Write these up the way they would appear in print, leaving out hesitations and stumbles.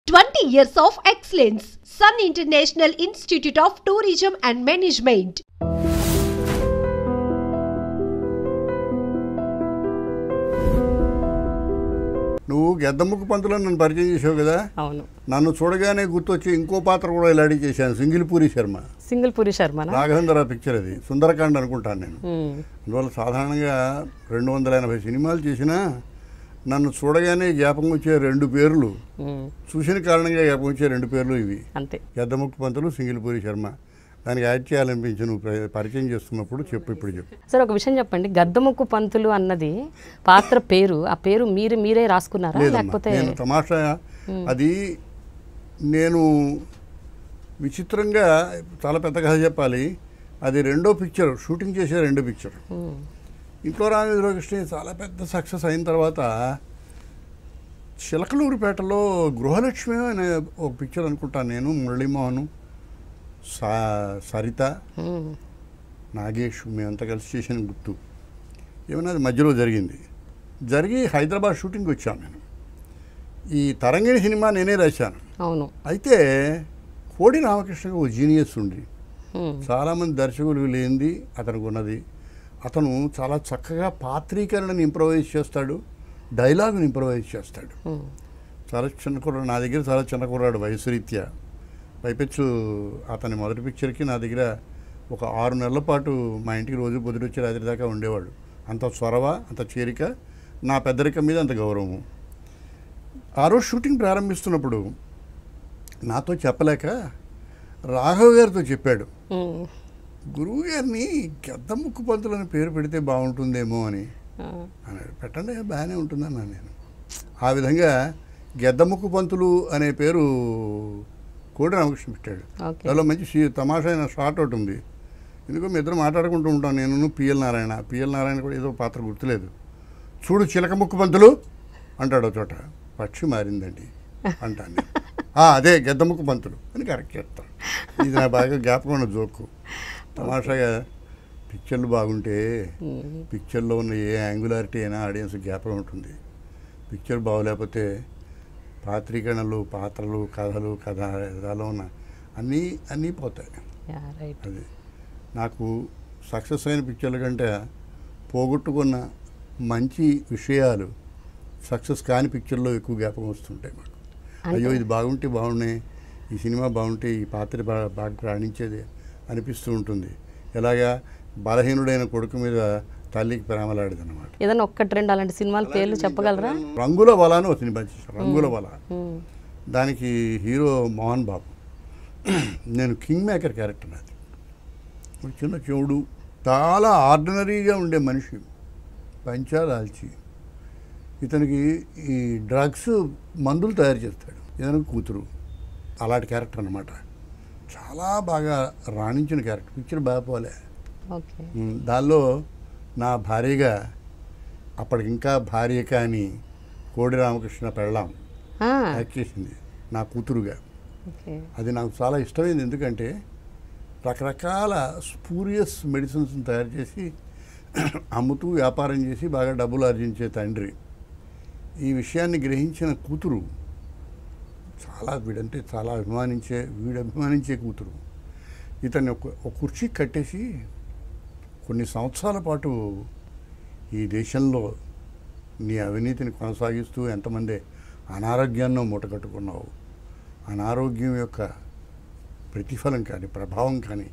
20 years of excellence. Sun International Institute of Tourism and Management. నువ్వు గెద్దముక్కు పంతులను నన్ను పరిచయం చేసావు కదా. అవును. నన్ను చూడగానే గుర్తొచ్చి ఇంకో పాత్ర కూడా ఇలాంటి చేశాను. సింగిల్పూరి శర్మ రాఘవేంద్ర పిక్చర్. అది సుందరకాండ అనుకుంటాను నేను. అందువల్ల సాధారణంగా 280 సినిమాలు చేసినా నన్ను చూడగానే జ్ఞాపకం వచ్చే 2 పేర్లు, చూసిన కారణంగా జ్ఞాపకం వచ్చే 2 పేర్లు ఇవి. అంతే. గెద్దముక్కు పంతులు, సింగిల్పూరి శర్మ. దానికి యాడ్ చేయాలనిపించి నువ్వు పరిచయం చేస్తున్నప్పుడు ఇప్పుడు చెప్పు. సార్ ఒక విషయం చెప్పండి, గద్దముక్కు పంతులు అన్నది పాత్ర పేరు, ఆ పేరు మీరే రాసుకున్నారా లేకపోతే? నేను తమాషా అది నేను విచిత్రంగా చాలా పెద్ద కథ చెప్పాలి. అది 2వ పిక్చర్, షూటింగ్ చేసే 2 పిక్చర్. ఇంట్లో రామేంద్ర కృష్ణ చాలా పెద్ద సక్సెస్ అయిన తర్వాత చిలకలూరిపేటలో గృహలక్ష్మి అనే ఒక పిక్చర్ అనుకుంటాను నేను, మురళీమోహన్, సరిత, నాగేష్ మేమంతా కలిసి చేసిన గుర్తు. ఏమన్నా అది మధ్యలో జరిగి హైదరాబాద్ షూటింగ్కి వచ్చాను నేను. ఈ తరంగిణి సినిమా నేనే రాశాను. అవును. అయితే కోడి రామకృష్ణకి ఓ జీనియస్ ఉండి, చాలామంది దర్శకులు లేనిది అతనికి ఉన్నది. అతను చాలా చక్కగా పాత్రీకరణని ఇంప్రవైజ్ చేస్తాడు, డైలాగుని ఇంప్రవైజ్ చేస్తాడు. చాలా చిన్న కుర్రాడు, నా దగ్గర చాలా చిన్న కుర్రాడు వయసు రీత్యా. పైపెచ్చు అతని మొదటి పిక్చర్కి నా దగ్గర ఒక 6 నెలల పాటు మా ఇంటికి రోజు పొద్దుటొచ్చి రాత్రి దాకా ఉండేవాడు. అంత చొరవ, అంత చేరిక, నా పెద్దరికం మీద అంత గౌరవము. ఆ రోజు షూటింగ్ ప్రారంభిస్తున్నప్పుడు నాతో చెప్పలేక రాఘవ్ గారితో చెప్పాడు, గురువు గారిని గెద్దముక్కు పంతులు అని పేరు పెడితే బాగుంటుందేమో అని అన్నాడు. పెట్టండి, బాగానే ఉంటుందన్నాను నేను. ఆ విధంగా గెద్దముక్కు పంతులు అనే పేరు కోడి రామకృష్ణ పెట్టాడు. దానిలో మంచి తమాషా అయిన షార్ట్ ఒకటి ఉంది. ఎందుకో మీ ఇద్దరు మాట్లాడుకుంటూ ఉంటాం, నేను పిఎల్ నారాయణ కూడా ఏదో పాత్ర గుర్తులేదు. చూడు చిలకముక్కు పంతులు అంటాడు ఒక చోట. పక్షి మారిందండి అంటాను. అదే గెద్దముక్కు పంతులు అని కరెక్ట్ చేస్తాను. ఇది నా బాగా జ్ఞాపకం ఉన్న జోకు. తమాషాగా పిక్చర్లు బాగుంటే పిక్చర్లో ఉన్న ఏ యాంగులారిటీ అయినా ఆడియన్స్ జ్ఞాపకం ఉంటుంది. పిక్చర్ బాగోలేకపోతే పాత్రీకరణలు, పాత్రలు, కథలో ఉన్న అన్నీ పోతాయి. అది నాకు సక్సెస్ అయిన పిక్చర్ల కంటే పోగొట్టుకున్న మంచి విషయాలు సక్సెస్ కాని పిక్చర్లో ఎక్కువ జ్ఞాపకం వస్తుంటాయి మాకు. అయ్యో ఇది బాగుంటే బాగున్నాయి, ఈ సినిమా బాగుంటే ఈ పాత్ర బాగా రాణించేది అనిపిస్తూ ఉంటుంది. ఎలాగా బలహీనుడైన కొడుకు మీద తల్లికి ప్రేమలాడేది అనమాట. ఏదైనా 1-2 అలాంటి సినిమాల పేర్లు చెప్పగలరా? రంగుల వల అని ఒక సినిమా చేశాను. రంగుల వల, దానికి హీరో మోహన్ బాబు. నేను కింగ్ మేకర్ క్యారెక్టర్. అది చిన్న చెవుడు, చాలా ఆర్డినరీగా ఉండే మనిషి, పంచాలాల్చి. ఇతనికి ఈ డ్రగ్స్ మందులు తయారు చేస్తాడు. ఇతనికి కూతురు. అలాంటి క్యారెక్టర్ అనమాట. చాలా బాగా రాణించిన క్యారెక్టర్. పిక్చర్ బాగా పోలే. దానిలో నా భార్యగా, అప్పటికింకా భార్య కానీ కోడి రామకృష్ణ పెళ్ళాం యాక్ట్ చేసింది నా కూతురుగా. అది నాకు చాలా ఇష్టమైంది. ఎందుకంటే రకరకాల స్పూరియస్ మెడిసిన్స్ని తయారు చేసి అమ్ముతూ వ్యాపారం చేసి బాగా డబ్బులు ఆర్జించే తండ్రి. ఈ విషయాన్ని గ్రహించిన కూతురు వీడంటే చాలా అభిమానించే కూతురు. ఇతన్ని ఒక కుర్చీ కట్టేసి కొన్ని సంవత్సరాల పాటు ఈ దేశంలో నీ అవినీతిని కొనసాగిస్తూ ఎంతమంది అనారోగ్యాన్ని మూటగట్టుకున్నావు, అనారోగ్యం యొక్క ప్రతిఫలం కానీ ప్రభావం కానీ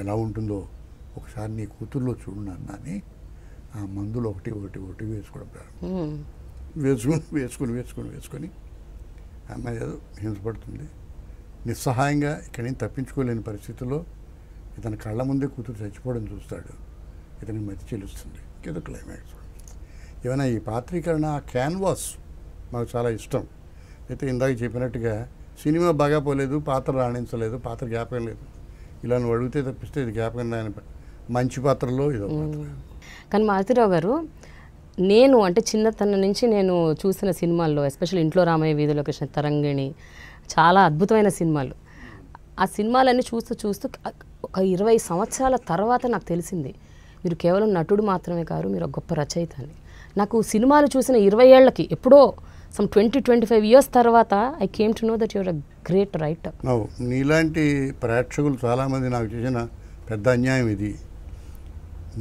ఎలా ఉంటుందో ఒకసారి నీ కూతుర్లో చూడన్నాని ఆ మందులు ఒకటి వేసుకోవడం ప్రారంభం. వేసుకొని అమ్మాయి ఏదో హింసపడుతుంది. నిస్సహాయంగా ఇక్కడి నుంచి తప్పించుకోలేని పరిస్థితుల్లో ఇతని కళ్ళ ముందే కూతురు చచ్చిపోవడం చూస్తాడు. ఇతనికి మతి చెల్లుస్తుంది. ఏదో క్లైమాక్స్. ఏమైనా ఈ పాత్రీకరణ క్యాన్వాస్ మాకు చాలా ఇష్టం. అయితే ఇందాక చెప్పినట్టుగా సినిమా బాగా పోలేదు, పాత్ర రాణించలేదు, పాత్ర జ్ఞాపకం లేదు. ఇలా నువ్వు అడిగితే తప్పిస్తే ఇది జ్ఞాపకం రాని మంచి పాత్రలో ఇదో పాత్ర. కానీ మారుతిరావు గారు, నేను అంటే చిన్నతనం నుంచి నేను చూసిన సినిమాల్లో, ఎస్పెషల్లీ ఇంట్లో రామయ్య, వీధిలో కృష్ణ, తరంగిణి, చాలా అద్భుతమైన సినిమాలు. ఆ సినిమాలన్నీ చూస్తూ ఒక 20 సంవత్సరాల తర్వాత నాకు తెలిసింది మీరు కేవలం నటుడు మాత్రమే కాదు, మీరు ఒక గొప్ప రచయిత అని. నాకు సినిమాలు చూసిన 20 ఏళ్ళకి ఎప్పుడో సమ్ 20-25 ఇయర్స్ తర్వాత I came to know that your a great writer. నీలాంటి ప్రేక్షకులు చాలామంది నాకు చేసిన పెద్ద అన్యాయం ఇది.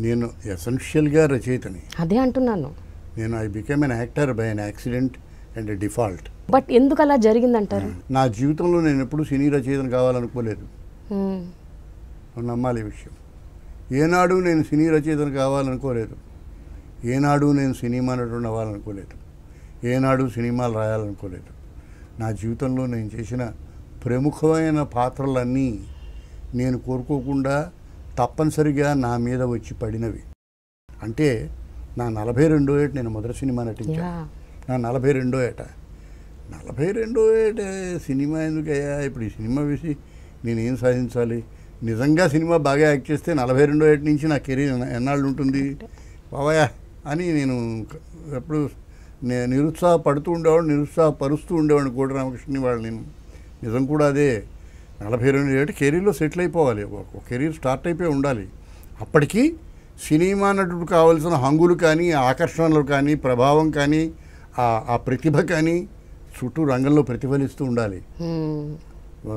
నేను ఎసెన్షియల్గా రచయితని. అదే అంటున్నాను. నేను I became an actor by an accident and default. But ఎందుకు అలా జరిగిందంటారు? నా జీవితంలో నేను ఎప్పుడు సినీ రచయితను కావాలనుకోలేదు. నమ్మాలి ఈ విషయం. ఏనాడు నేను సినీ రచయితను కావాలనుకోలేదు. ఏనాడు నేను సినిమా నటుడు అవ్వాలనుకోలేదు. ఏనాడు సినిమాలు రాయాలనుకోలేదు. నా జీవితంలో నేను చేసిన ప్రముఖమైన పాత్రలన్నీ నేను కోరుకోకుండా తప్పనిసరిగా నా మీద వచ్చి పడినవి. అంటే నా 42వ ఏట నేను మొదటి సినిమా నటించాను. నా 42వ ఏట 42వ ఏట సినిమా ఎందుకయ్యా, ఇప్పుడు ఈ సినిమా వేసి నేనేం సాధించాలి? నిజంగా సినిమా బాగా యాక్ట్ చేస్తే 42వ ఏట నుంచి నా కెరీర్ ఎన్నాళ్ళు ఉంటుంది బాబాయా అని నేను ఎప్పుడు నిరుత్సాహపడుతూ ఉండేవాడు, నిరుత్సాహపరుస్తూ ఉండేవాడిని కోటి రామకృష్ణని వాళ్ళు. నేను నిజం కూడా అదే. 42 ఏట కెరీర్లో సెటిల్ అయిపోవాలి, ఒక కెరీర్ స్టార్ట్ అయిపోయి ఉండాలి. అప్పటికి సినిమా నటుడు కావాల్సిన హంగులు కానీ, ఆకర్షణలు కానీ, ప్రభావం కానీ, ఆ ప్రతిభ కానీ చుట్టూ రంగంలో ప్రతిఫలిస్తూ ఉండాలి.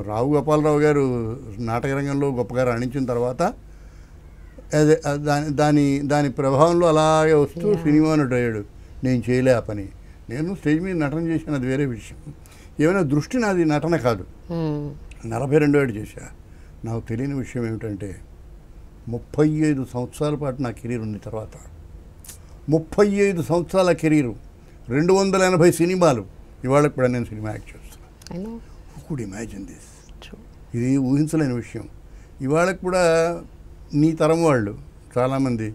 రావు గోపాలరావు గారు నాటక రంగంలో గొప్పగా రాణించిన తర్వాత అదే దాని ప్రభావంలో అలాగే వస్తూ సినిమా నటుడు అయ్యాడు. నేను చేయలే ఆ పని. నేను స్టేజ్ మీద నటన చేసిన అది వేరే విషయం. ఏమైనా దృష్టి నాది నటన కాదు. 42 ఏడు చేశా. నాకు తెలియని విషయం ఏమిటంటే 35 సంవత్సరాల పాటు నా కెరీర్ ఉంది. తర్వాత 35 సంవత్సరాల కెరీరు, 280 సినిమాలు. ఇవాళకి కూడా నేను సినిమా యాక్ట్ చేస్తున్నాను. Who could imagine this? ఇది ఊహించలేని విషయం. ఇవాళకి కూడా నీ తరం వాళ్ళు చాలామంది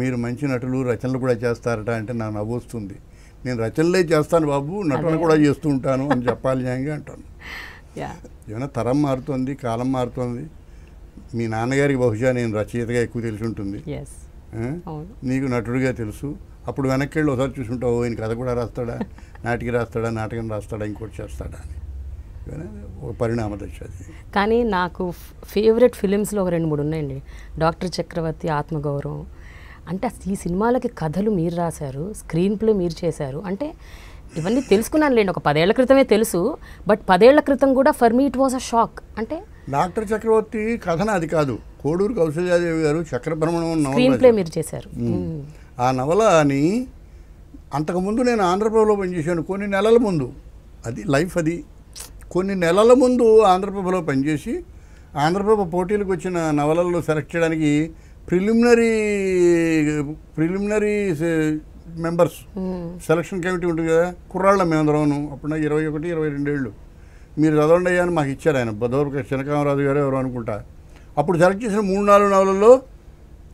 మీరు మంచి నటులు, రచనలు కూడా చేస్తారట అంటే నాకు నవ్వొస్తుంది. నేను రచనలే చేస్తాను బాబు, నటన కూడా చేస్తూ ఉంటాను అని చెప్పాలి న్యాయంగా అంటాను. ఏమైనా తరం మారుతుంది, కాలం మారుతుంది. మీ నాన్నగారికి బహుశా నేను రచయితగా ఎక్కువ తెలిసి ఉంటుంది, నీకు నటుడిగా తెలుసు. అప్పుడు వెనక్కి వెళ్ళి ఒకసారి చూసుంటావు, ఈయన కథ కూడా రాస్తాడా, నాటకం రాస్తాడా, ఇంకోటి చేస్తాడా అని. ఒక పరిణామ దశ అది. కానీ నాకు ఫేవరెట్ ఫిలిమ్స్లో ఒక 2-3 ఉన్నాయండి. డాక్టర్ చక్రవర్తి, ఆత్మగౌరవం. అంటే ఈ సినిమాలకి కథలు మీరు రాశారు, స్క్రీన్ ప్లే మీరు చేశారు. అంటే ఇవన్నీ తెలుసుకున్నాను లేండి, ఒక 10 ఏళ్ల క్రితమే తెలుసు. బట్ 10 ఏళ్ల క్రితం కూడా for me it was a shock. అంటే డాక్టర్ చక్రవర్తి కథన అది కాదు, కోడూరు కౌశల్యాదేవి గారు చక్రభ్రమణం స్క్రీన్ ప్లే మీరు చేశారు. ఆ నవల అని అంతకుముందు నేను ఆంధ్రప్రభలో పనిచేశాను కొన్ని నెలల ముందు. అది లైఫ్. అది కొన్ని నెలల ముందు ఆంధ్రప్రభలో పనిచేసి ఆంధ్రప్రభ పోటీలకు వచ్చిన నవలల్లో సెలెక్ట్ చేయడానికి ప్రిలిమినరీ మెంబర్స్ సెలక్షన్ కమిటీ ఉంటుంది కదా, కుర్రాళ్ళ మేమందరం. అప్పుడు నాకు 21-22 ఏళ్ళు. మీరు చదవండి అయ్యా అని మాకు ఇచ్చారు ఆయన. బదోరక చినకామరాజు గారు ఎవరు అనుకుంటా. అప్పుడు సెలెక్ట్ చేసిన 3-4 నవలల్లో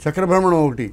చక్రభ్రమణం ఒకటి.